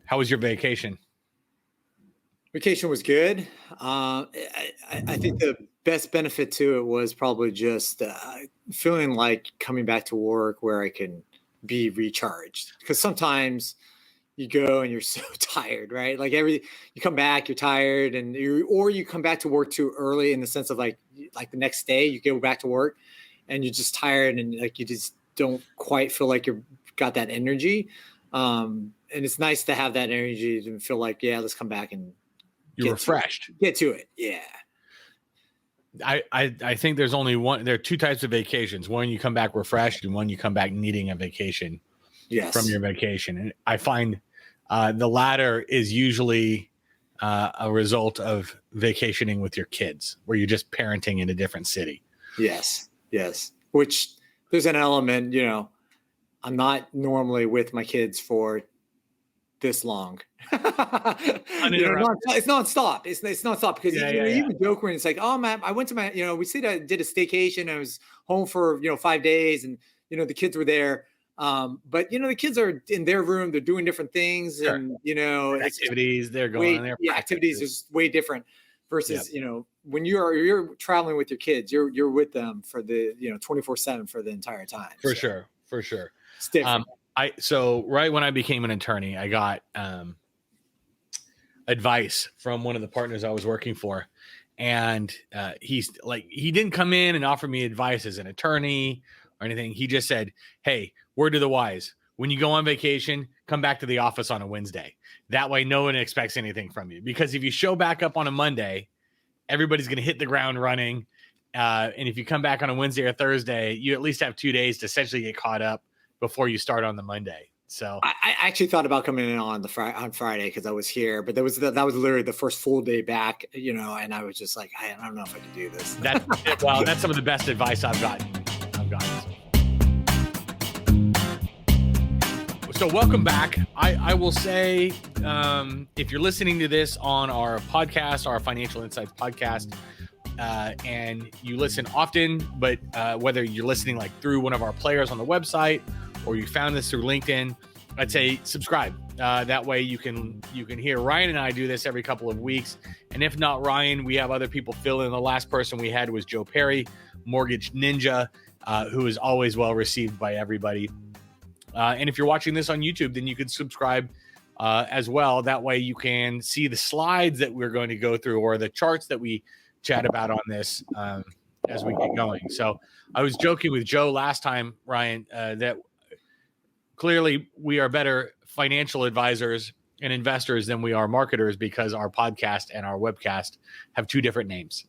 How was your vacation? Vacation was good. I think the best benefit to it was probably just feeling like coming back to work where I can be recharged. Because sometimes you go and you're so tired, right? Like you come back, you're tired, or you come back to work too early in the sense of like the next day you go back to work and you're just tired and like you just don't quite feel like you've got that energy. And it's nice to have that energy and feel like, yeah, let's come back and You're refreshed. Get to it. Yeah. I think there's only one. There are two types of vacations. One, you come back refreshed, and one, you come back needing a vacation. Yes. From your vacation. And I find the latter is usually a result of vacationing with your kids, where you're just parenting in a different city. Yes. Yes. Which there's an element, I'm not normally with my kids for this long. It's nonstop. It's nonstop because you would joke when it's like, oh man, I went to my, we did a staycation. I was home for 5 days, and the kids were there. But the kids are in their room. They're doing different things, sure. and activities. They're going on there. Yeah, activities is way different versus when you're traveling with your kids, you're with them for the 24/7 for the entire time. For sure. It's different. So right when I became an attorney, I got advice from one of the partners I was working for. And he didn't come in and offer me advice as an attorney or anything. He just said, hey, word to the wise, when you go on vacation, come back to the office on a Wednesday. That way no one expects anything from you. Because if you show back up on a Monday, everybody's going to hit the ground running. And if you come back on a Wednesday or Thursday, you at least have 2 days to essentially get caught up before you start on the Monday. So I actually thought about coming in on Friday because I was here, but that was literally the first full day back, and I was just like, I don't know if I can do this. That's some of the best advice I've gotten. So welcome back. I will say, if you're listening to this on our podcast, our Financial Insights podcast, and you listen often, but whether you're listening like through one of our players on the website or you found this through LinkedIn, I'd say subscribe. That way you can hear Ryan and I do this every couple of weeks. And if not Ryan, we have other people fill in. The last person we had was Joe Perry, Mortgage Ninja, who is always well received by everybody. And if you're watching this on YouTube, then you can subscribe as well. That way you can see the slides that we're going to go through or the charts that we chat about on this as we get going. So I was joking with Joe last time, Ryan, that clearly we are better financial advisors and investors than we are marketers because our podcast and our webcast have two different names,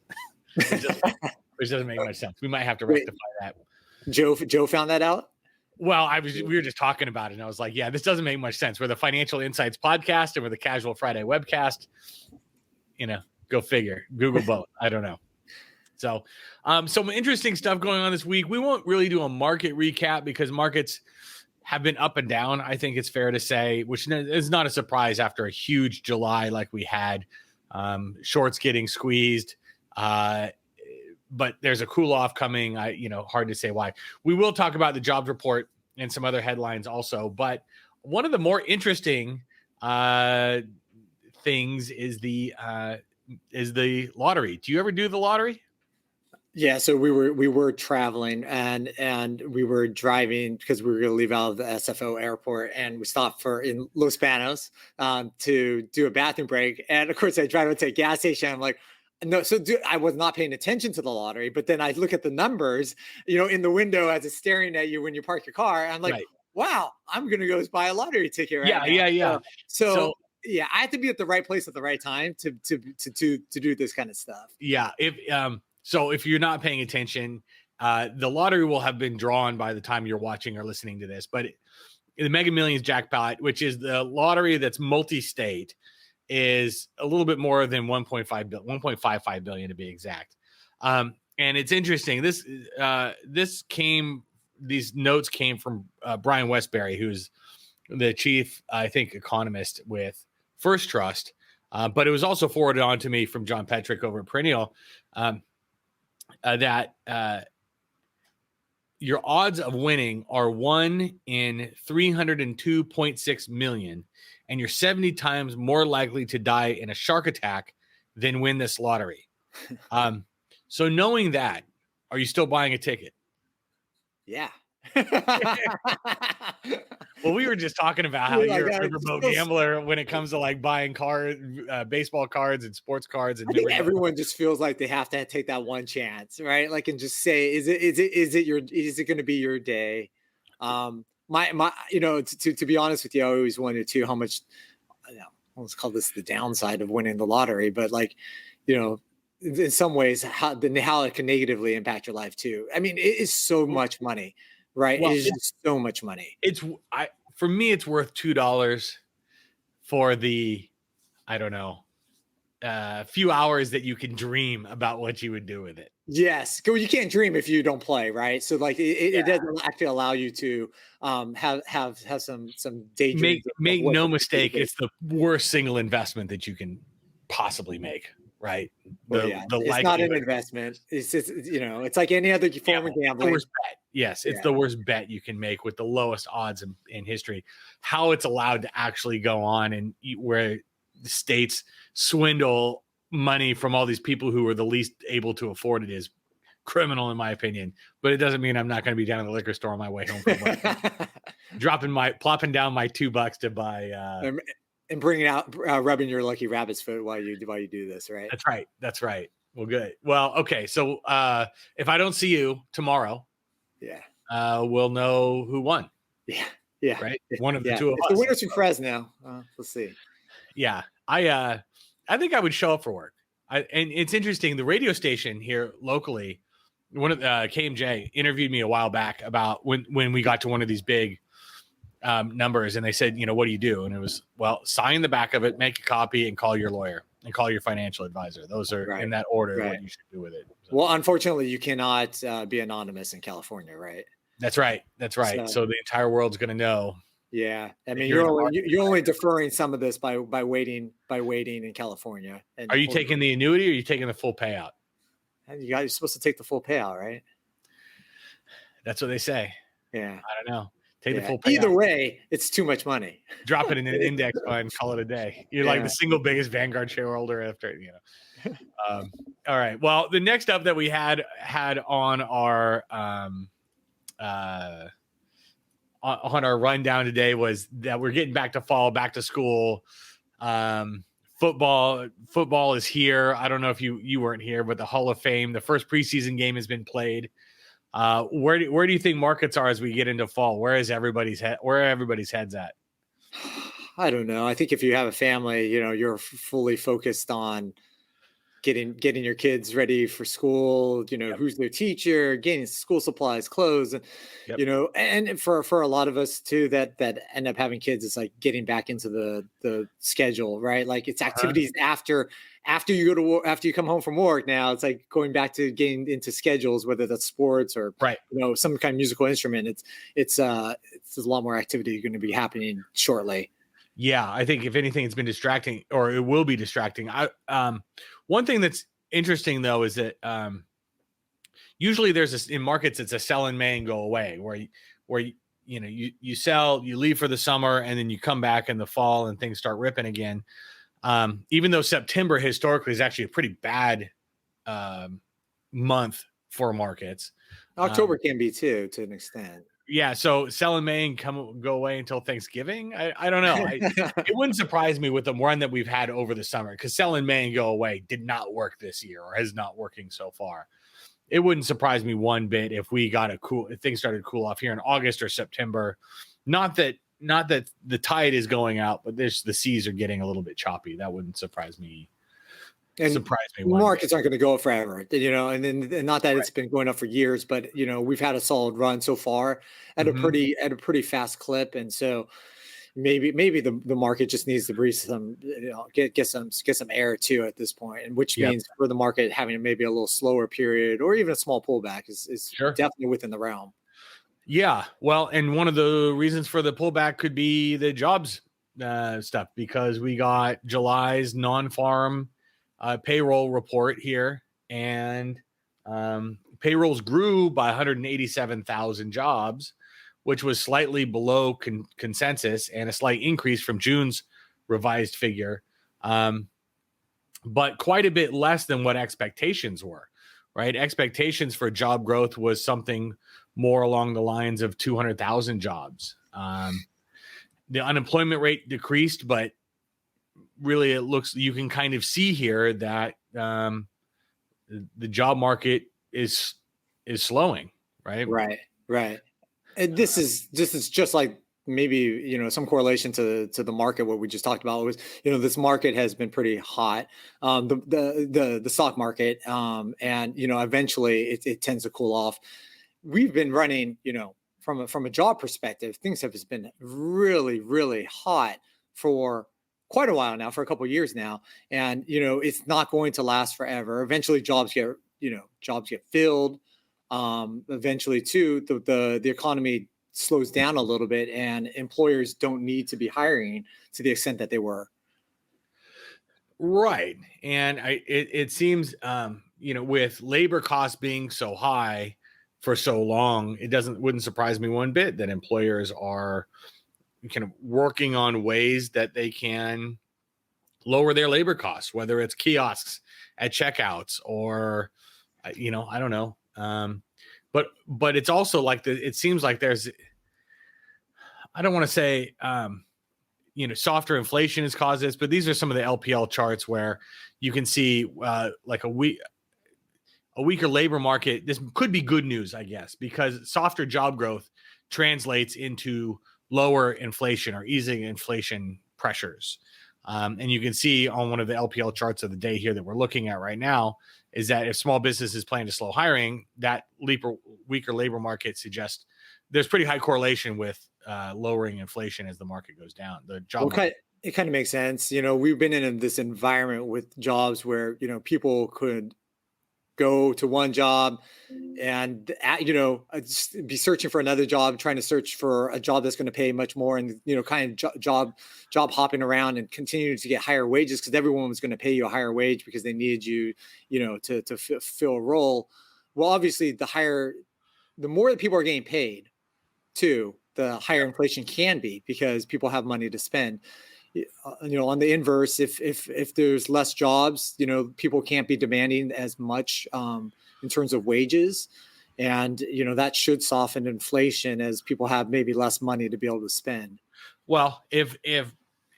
which doesn't make much sense. We might have to rectify that. Joe found that out? Well, we were just talking about it, and I was like, yeah, this doesn't make much sense. We're the Financial Insights podcast, and we're the Casual Friday webcast. Go figure. Google both. I don't know. So some interesting stuff going on this week. We won't really do a market recap because markets have been up and down, I think it's fair to say, which is not a surprise after a huge July like we had. Shorts getting squeezed. But there's a cool off coming. Hard to say why. We will talk about the jobs report and some other headlines also. But one of the more interesting things is the lottery. Do you ever do the lottery? Yeah, so we were traveling and we were driving because we were going to leave out of the SFO airport, and we stopped in Los Banos to do a bathroom break. And of course, I drive to a gas station. I'm like, no, I was not paying attention to the lottery, but then I look at the numbers, in the window as it's staring at you when you park your car. And I'm like, wow, I'm going to go buy a lottery ticket right now. Yeah. So yeah, I have to be at the right place at the right time to do this kind of stuff. Yeah. So if you're not paying attention, the lottery will have been drawn by the time you're watching or listening to this. But the Mega Millions jackpot, which is the lottery that's multi-state, is a little bit more than 1.55 billion to be exact. And it's interesting. These notes came from Brian Westbury, who's the chief, I think, economist with First Trust. But it was also forwarded on to me from John Petrick over at Perennial. That your odds of winning are 1 in 302.6 million, and you're 70 times more likely to die in a shark attack than win this lottery. So knowing that, are you still buying a ticket? Yeah. Well, we were just talking about how you're a riverboat gambler when it comes to like buying baseball cards and sports cards. And I think everyone just feels like they have to take that one chance, right? Like, and just say, is it going to be your day? To be honest with you, I always wondered too how much, let's call this the downside of winning the lottery, but like, in some ways, how it can negatively impact your life too. I mean, it is so much money. Right. Well, it is just so much money. For me, it's worth $2 for the, I don't know, few hours that you can dream about what you would do with it. Yes. You can't dream if you don't play. Right. So like it doesn't actually allow you to have some daydreams. Make no mistake. It's the worst single investment that you can possibly make. Right. It's not an investment. It's like any other form of gambling. The worst bet. Yes. It's the worst bet you can make with the lowest odds in history. How it's allowed to actually go on and where the states swindle money from all these people who are the least able to afford it is criminal in my opinion, but it doesn't mean I'm not going to be down at the liquor store on my way home from work. plopping down my $2 to buy, and bringing out, rubbing your lucky rabbit's foot while you do this, right? That's right. Well, good. Well, okay. So if I don't see you tomorrow, we'll know who won. Yeah. Right. One of the two of us. The winner's from Fresno. Let's see. Yeah. I think I would show up for work. And it's interesting. The radio station here locally, one of KMJ interviewed me a while back about when we got to one of these big numbers, and they said, what do you do? And it was, well, sign the back of it, make a copy, and call your lawyer and call your financial advisor. Those are in that order what you should do with it. So. Well, unfortunately, you cannot be anonymous in California, right? That's right. So the entire world's going to know. Yeah, I mean, you're only deferring some of this by waiting in California. And are you taking the annuity, or are you taking the full payout? You're supposed to take the full payout, right? That's what they say. Yeah, I don't know. Take the full payout. Either way, it's too much money. Drop it in an index fund, call it a day. You're like the single biggest Vanguard shareholder after, All right. Well, the next up that we had on our on our rundown today was that we're getting back to fall, back to school. Football is here. I don't know if you weren't here, but the Hall of Fame, the first preseason game has been played. Where do you think markets are as we get into fall? Where are everybody's heads at? I don't know. I think if you have a family, you're fully focused on getting your kids ready for school, who's their teacher, getting school supplies, clothes, and for a lot of us too, that end up having kids, it's like getting back into the schedule, right? Like it's activities after you go to work, after you come home from work. Now it's like going back to getting into schedules, whether that's sports or, some kind of musical instrument. It's a lot more activity going to be happening shortly. Yeah, I think if anything, it's been distracting, or it will be distracting. One thing that's interesting though is that usually in markets it's a sell in May and go away, where you sell, you leave for the summer, and then you come back in the fall and things start ripping again. Even though September historically is actually a pretty bad month for markets, October can be too, to an extent. Yeah, so sell in May and go away until Thanksgiving. I don't know. It wouldn't surprise me with the run that we've had over the summer, because sell in May and go away did not work this year, or is not working so far. It wouldn't surprise me one bit if we got if things started to cool off here in August or September. Not that the tide is going out, but the seas are getting a little bit choppy. That wouldn't surprise me. Markets aren't going to go up forever, and not that it's been going up for years, but we've had a solid run so far at a pretty fast clip, and so maybe the market just needs to breathe some, get some air too at this point, and which means for the market having maybe a little slower period or even a small pullback is definitely within the realm. Yeah, well, and one of the reasons for the pullback could be the jobs stuff, because we got July's non-farm payroll report here, and payrolls grew by 187,000 jobs, which was slightly below consensus and a slight increase from June's revised figure, but quite a bit less than what expectations were, right? Expectations for job growth was something more along the lines of 200,000 jobs. The unemployment rate decreased, but really you can kind of see here that the job market is slowing, right? Right. And this is just like maybe some correlation to the market. What we just talked about was this market has been pretty hot, the stock market, and eventually it tends to cool off. We've been running from a job perspective, things have just been really hot for quite a while now, for a couple of years now, and it's not going to last forever. Eventually jobs get filled. Eventually too, the economy slows down a little bit and employers don't need to be hiring to the extent that they were. Right. And it seems, with labor costs being so high for so long, wouldn't surprise me one bit that employers are kind of working on ways that they can lower their labor costs, whether it's kiosks at checkouts or, I don't know. But it's also like it seems like there's, I don't want to say, softer inflation has caused this, but these are some of the LPL charts where you can see like a weaker labor market. This could be good news, I guess, because softer job growth translates into lower inflation or easing inflation pressures. And you can see on one of the LPL charts of the day here that we're looking at right now is that if small businesses plan to slow hiring, that weaker labor market suggests there's pretty high correlation with lowering inflation as the market goes down. The job it kind of makes sense. We've been in this environment with jobs where people could go to one job and be searching for another job, trying to search for a job that's going to pay much more, and kind of job hopping around and continuing to get higher wages because everyone was going to pay you a higher wage because they needed you to fill a role. Well, obviously the more that people are getting paid too, the higher inflation can be because people have money to spend. On the inverse, if there's less jobs, people can't be demanding as much in terms of wages, and that should soften inflation as people have maybe less money to be able to spend. Well, if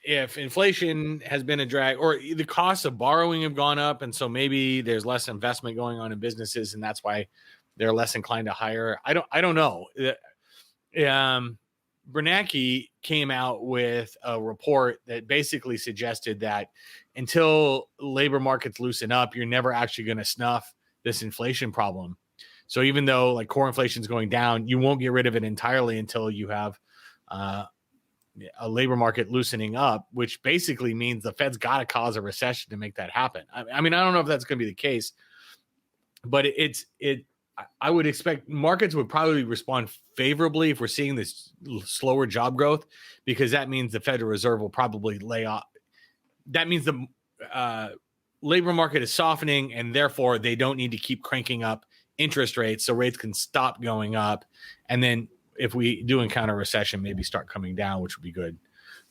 inflation has been a drag, or the costs of borrowing have gone up, and so maybe there's less investment going on in businesses, and that's why they're less inclined to hire. I don't know. Bernanke came out with a report that basically suggested that until labor markets loosen up, you're never actually going to snuff this inflation problem. So even though like core inflation is going down, you won't get rid of it entirely until you have a labor market loosening up, which basically means the Fed's got to cause a recession to make that happen. I mean, I don't know if that's going to be the case, but I would expect markets would probably respond favorably if we're seeing this slower job growth, because that means the Federal Reserve will probably lay off. That means the labor market is softening, and therefore they don't need to keep cranking up interest rates, so rates can stop going up. And then if we do encounter a recession, maybe start coming down, which would be good.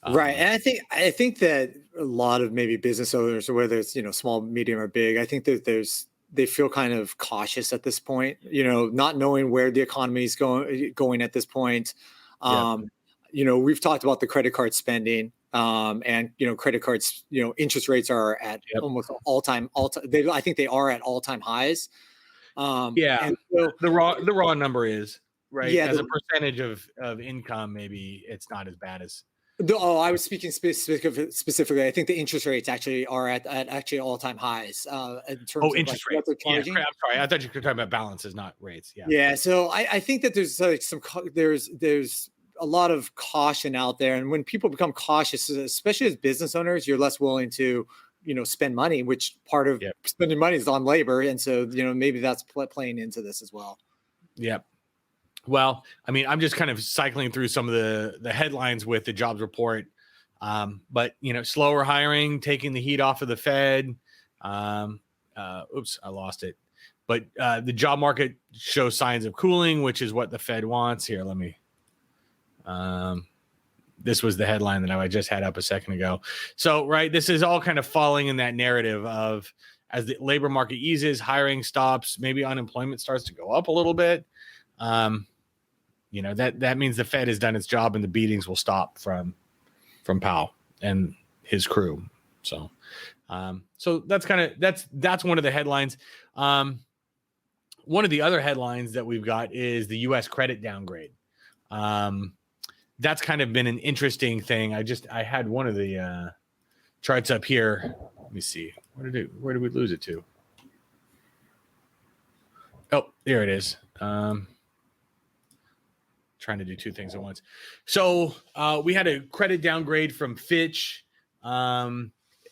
Right. And I think that a lot of maybe business owners, whether it's, small, medium, or big, I think that they feel kind of cautious at this point, not knowing where the economy is going at this point. We've talked about the credit card spending, and credit cards, interest rates are at almost all-time. I think they are at all-time highs. And so, the raw number is right. Yeah, as a percentage of income, maybe it's not as bad as. I was speaking specifically. I think the interest rates actually are at actually all-time highs in terms of interest rates. Yeah, I'm sorry. I thought you were talking about balances, not rates. Yeah. Yeah. So I think that there's like there's a lot of caution out there, and when people become cautious, especially as business owners, you're less willing to spend money, which part of spending money is on labor, and so maybe that's playing into this as well. Yep. Well, I mean, I'm just kind of cycling through some of the headlines with the jobs report. But, slower hiring, taking the heat off of the Fed. Oops, I lost it. But the job market shows signs of cooling, which is what the Fed wants. Here, let me. This was the headline that I just had up a second ago. So, right, this is all kind of falling in that narrative of as the labor market eases, hiring stops, maybe unemployment starts to go up a little bit. That means the Fed has done its job and the beatings will stop from Powell and his crew. So that's one of the headlines. One of the other headlines that we've got is the U.S. credit downgrade. That's kind of been an interesting thing. I had one of the charts up here. Let me see. Where did we lose it to? Oh, there it is. Trying to do two things at once. So we had a credit downgrade from Fitch.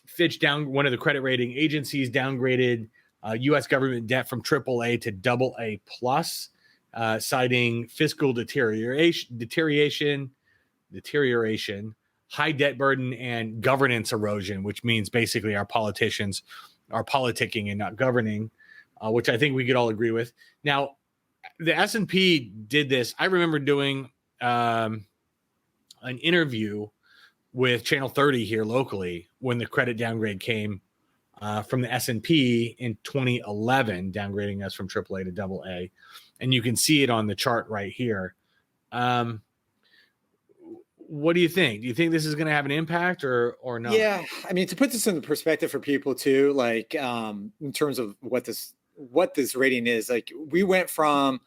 Fitch one of the credit rating agencies downgraded U.S. government debt from AAA to AA plus, citing fiscal deterioration, high debt burden, and governance erosion, which means basically our politicians are politicking and not governing, which I think we could all agree with. Now, the S&P did this. I remember doing an interview with Channel 30 here locally when the credit downgrade came from the S&P in 2011, downgrading us from AAA to AA. And you can see it on the chart right here. What do you think? Do you think this is going to have an impact or not? Yeah, I mean, to put this into perspective for people too, like in terms of what this rating is, like we went from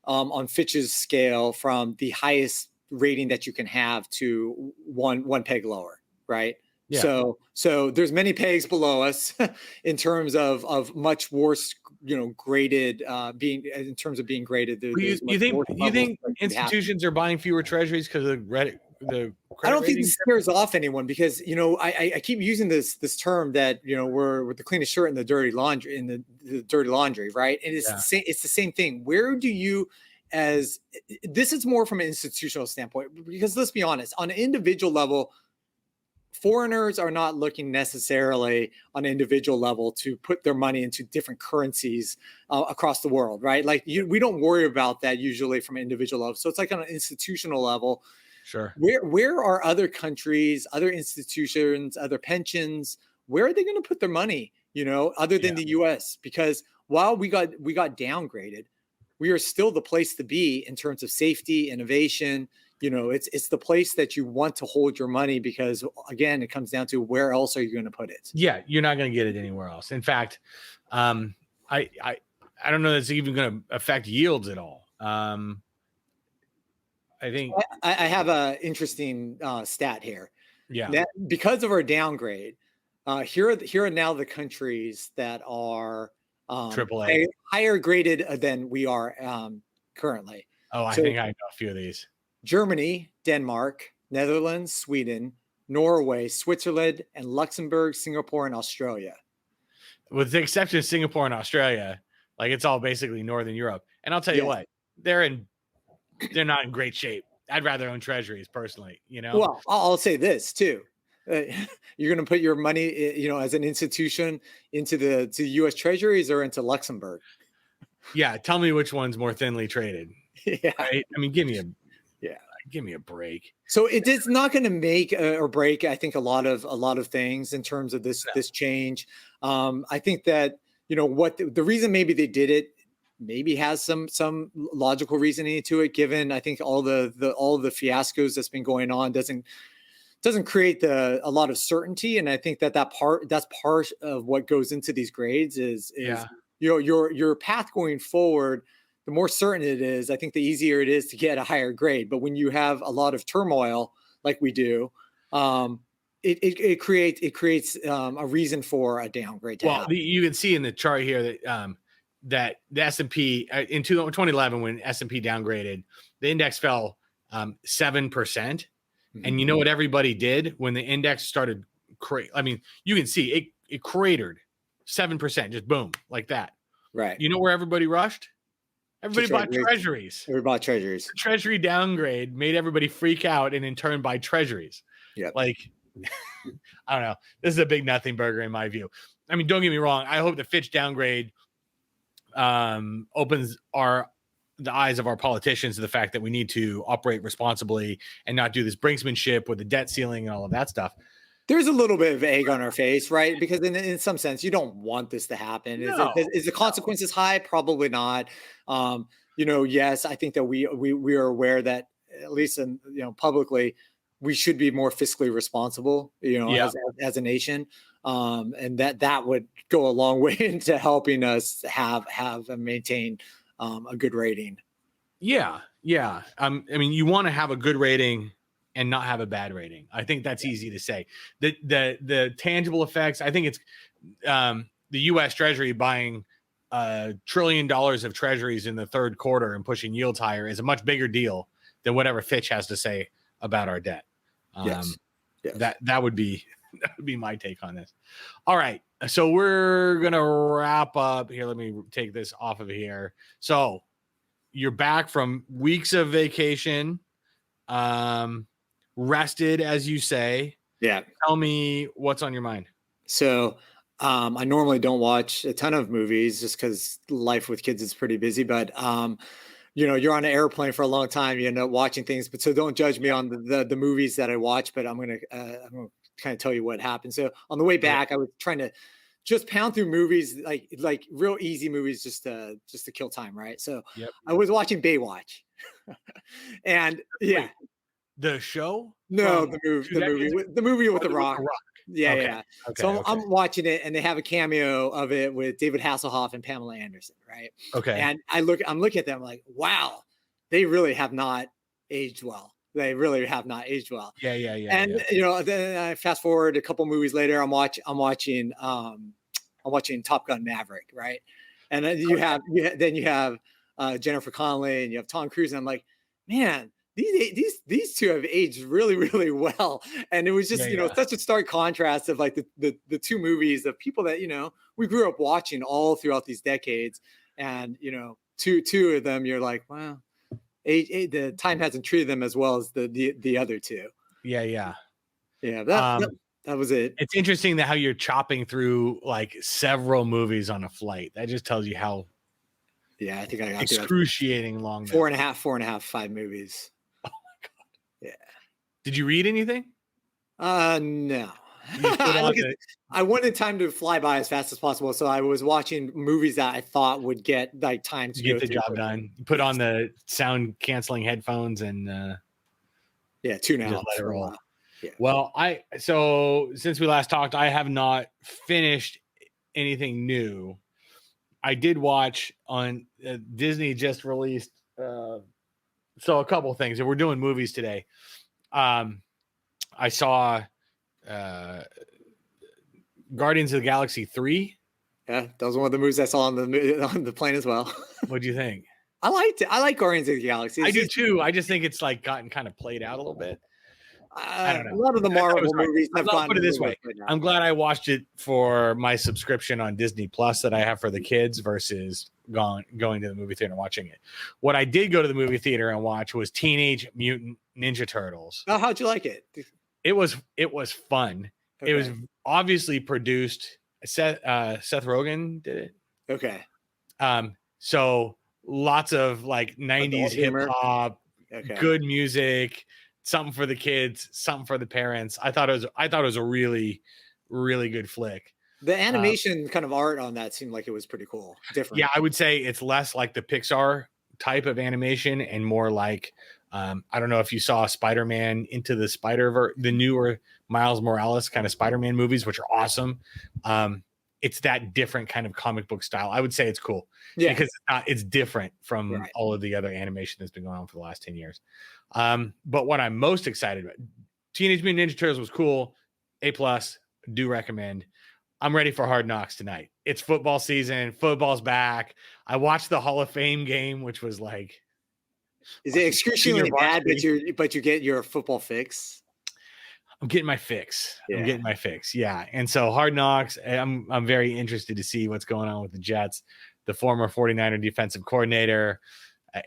on Fitch's scale from the highest rating that you can have to one peg lower, right? Yeah. So there's many pegs below us in terms of much worse, graded being in terms of being graded. You think institutions are buying fewer treasuries because of the I don't think this scares off anyone because I keep using this term that we're with the cleanest shirt in the dirty laundry the dirty laundry, right? And it's the same thing. Where do you this is more from an institutional standpoint, because let's be honest, on an individual level, foreigners are not looking necessarily on an individual level to put their money into different currencies across the world, right? Like we don't worry about that usually from an individual level. So it's like on an institutional level. Sure. Where are other countries, other institutions, other pensions? Where are they going to put their money? Other than the U.S. Because while we got downgraded, we are still the place to be in terms of safety, innovation. It's the place that you want to hold your money because, again, it comes down to where else are you going to put it? Yeah, you're not going to get it anywhere else. In fact, I don't know that's even going to affect yields at all. I think I have an interesting stat here. Yeah, that because of our downgrade, here are now the countries that are AAA higher graded than we are currently. Oh, I think I know a few of these. Germany, Denmark, Netherlands, Sweden, Norway, Switzerland, and Luxembourg, Singapore, and Australia. With the exception of Singapore and Australia, like it's all basically Northern Europe. And I'll tell you what, they're not in great shape. I'd rather own treasuries personally, Well, I'll say this too. You're going to put your money, as an institution into the U.S. treasuries or into Luxembourg. Yeah. Tell me which one's more thinly traded. Yeah. Right? I mean, give me a break. So it is not going to make or break, I think, a lot of things in terms of this change. I think that, what the reason maybe they did it maybe has some logical reasoning to it, given I think all the fiascos that's been going on doesn't create a lot of certainty. And I think that's part of what goes into these grades is your path going forward. The more certain it is, I think the easier it is to get a higher grade. But when you have a lot of turmoil like we do, it creates a reason for a downgrade to happen. You can see in the chart here that the S&P in 2011, when S&P downgraded, the index fell 7%. Mm-hmm. And you know what everybody did when the index started? You can see it cratered 7%, just boom, like that. Right. You know where everybody rushed? Everybody bought treasuries. Everybody bought treasuries. The treasury downgrade made everybody freak out and in turn buy treasuries. Yeah. Like, I don't know. This is a big nothing burger in my view. I mean, don't get me wrong. I hope the Fitch downgrade opens the eyes of our politicians to the fact that we need to operate responsibly and not do this brinksmanship with the debt ceiling and all of that stuff. There's a little bit of egg on our face, right? Because in some sense, you don't want this to happen. Is the consequences high? Probably not. Yes, I think that we are aware that, at least in, publicly, we should be more fiscally responsible, as a nation. And that would go a long way into helping us have and maintain a good rating. Yeah. I mean, you want to have a good rating and not have a bad rating. I think that's easy to say. The tangible effects, I think it's the U.S. Treasury buying $1 trillion of treasuries in the third quarter and pushing yields higher is a much bigger deal than whatever Fitch has to say about our debt. Yes. That would be my take on this. All right, so we're gonna wrap up here. Let me take this off of here. So you're back from weeks of vacation, rested, as you say. Yeah. Tell me what's on your mind. So I normally don't watch a ton of movies just because life with kids is pretty busy, but you're on an airplane for a long time, you end up watching things, but so don't judge me on the movies that I watch, but I'm going to kind of tell you what happened. So on the way back, I was trying to just pound through movies, like real easy movies, just to kill time. Right. So I was watching Baywatch and Wait, the show? No, the movie with The Rock. Yeah. Okay. Yeah. So I'm watching it, and they have a cameo of it with David Hasselhoff and Pamela Anderson. Right. Okay. And I'm looking at them like, wow, they really have not aged well. They really have not aged well. Yeah. And then I fast forward a couple movies later, I'm watching Top Gun Maverick, right? And then you have Jennifer Connelly and you have Tom Cruise, and I'm like, man, these two have aged really, really well. And it was just such a stark contrast of like the two movies of people that we grew up watching all throughout these decades, and two of them you're like, wow. The time hasn't treated them as well as the other two. Yeah. That was it. It's interesting that how you're chopping through like several movies on a flight. That just tells you how. Yeah, I think I got excruciating long. 4.5, 5 movies. Oh my god. Yeah. Did you read anything? No. I wanted time to fly by as fast as possible, so I was watching movies that I thought would get like time to get the job done. Put on the sound canceling headphones and tune out. Let it roll. Yeah. Well, so since we last talked, I have not finished anything new. I did watch on Disney just released so a couple of things. We're doing movies today. I saw Guardians of the Galaxy 3. Yeah, that was one of the movies I saw on the plane as well. What do you think? I liked it. I like Guardians of the Galaxy. I do too. I just think it's like gotten kind of played out a little bit. I don't know. A lot of the Marvel movies have gone. Put it this way: I'm glad I watched it for my subscription on Disney Plus that I have for the kids versus going to the movie theater and watching it. What I did go to the movie theater and watch was Teenage Mutant Ninja Turtles. Oh, how'd you like it? It was fun. Okay. It was obviously produced. Seth Rogen did it. Okay. So lots of like 90s hip hop, good music, something for the kids, something for the parents. I thought it was a really, really good flick. The animation kind of art on that seemed like it was pretty cool. Different. Yeah, I would say it's less like the Pixar type of animation and more like I don't know if you saw Spider-Man Into the Spider-Verse, the newer Miles Morales kind of Spider-Man movies, which are awesome. It's that different kind of comic book style. I would say it's cool because it's different from all of the other animation that's been going on for the last 10 years. But what I'm most excited about, Teenage Mutant Ninja Turtles was cool. A+, do recommend. I'm ready for Hard Knocks tonight. It's football season. Football's back. I watched the Hall of Fame game, which was like, is it excruciatingly bad, but you get your football fix? I'm getting my fix. Yeah. And so Hard Knocks, I'm very interested to see what's going on with the Jets, the former 49er defensive coordinator,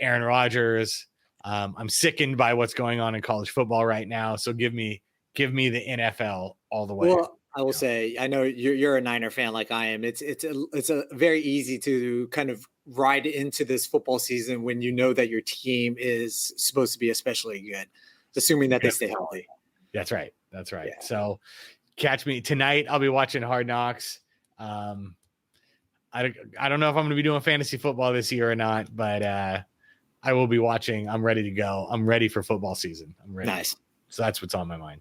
Aaron Rodgers. I'm sickened by what's going on in college football right now. So give me the NFL all the way. Well, I will say, I know you're a Niner fan like I am. It's a very easy to kind of ride into this football season when you know that your team is supposed to be especially good, assuming that they stay healthy. That's right. That's right. Yeah. So catch me tonight. I'll be watching Hard Knocks. I don't know if I'm going to be doing fantasy football this year or not, but I will be watching. I'm ready to go. I'm ready for football season. I'm ready. Nice. So that's what's on my mind.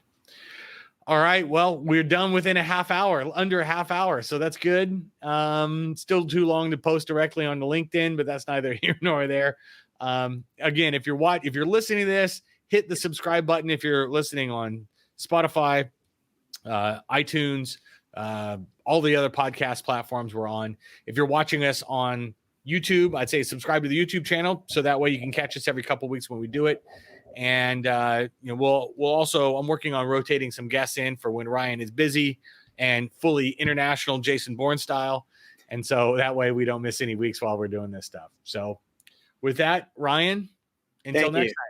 All right. Well, we're done within a half hour, under a half hour. So that's good. Still too long to post directly on the LinkedIn, but that's neither here nor there. Again, if you're listening to this, hit the subscribe button. If you're listening on Spotify, iTunes, all the other podcast platforms we're on. If you're watching us on YouTube, I'd say subscribe to the YouTube channel. So that way you can catch us every couple of weeks when we do it. And, we'll also, I'm working on rotating some guests in for when Ryan is busy and fully international Jason Bourne style. And so that way we don't miss any weeks while we're doing this stuff. So with that, Ryan, until next time.